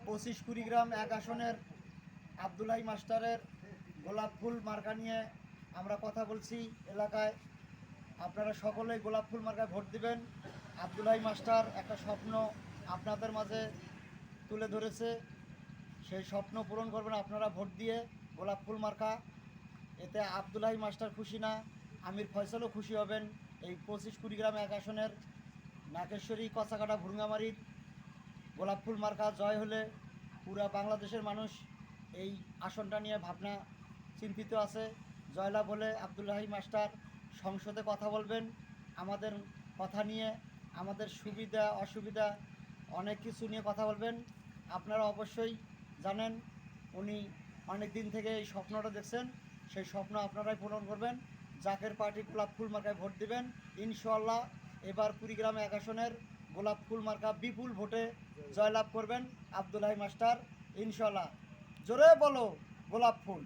25 কুড়িগ্রাম এক আসনের আব্দুল হাই মাস্টারের গোলাপ ফুল মার্কা নিয়ে আমরা কথা বলছি। এলাকায় আপনারা সকলেই গোলাপ ফুল মার্কায় ভোট দিবেন। আব্দুল হাই মাস্টার একটা স্বপ্ন আপনাদের মাঝে তুলে ধরেছে, সেই স্বপ্ন পূরণ করবেন আপনারা ভোট দিয়ে গোলাপ ফুল মার্কা। এতে আব্দুল হাই মাস্টার খুশি না, আমির ফয়সালও খুশি হবেন। এই 25 কুড়িগ্রাম এক আসনের নাকেশ্বরী, কচাকাটা, ভুরুঙ্গামারির গোলাপ ফুল মার্কা জয় হলে পুরা বাংলাদেশের মানুষ এই আসনটা নিয়ে ভাবনা চিন্তিত আছে। জয়লাভ হলে আব্দুল হাই মাস্টার সংসদে কথা বলবেন, আমাদের কথা নিয়ে, আমাদের সুবিধা অসুবিধা অনেক কিছু নিয়ে কথা বলবেন। আপনারা অবশ্যই জানেন উনি অনেক দিন থেকে এই স্বপ্নটা দেখছেন, সেই স্বপ্ন আপনারাই পূরণ করবেন। জাকের পার্টি গোলাপ ফুল মার্কায় ভোট দিবেন। ইনশাআল্লাহ এবার কুড়িগ্রাম এক আসনের গোলাপ ফুল মার্কা বিপুল ভোটে জয়লাভ করবেন আব্দুল হাই মাস্টার, ইনশাআল্লাহ। জোরে বলো গোলাপ ফুল।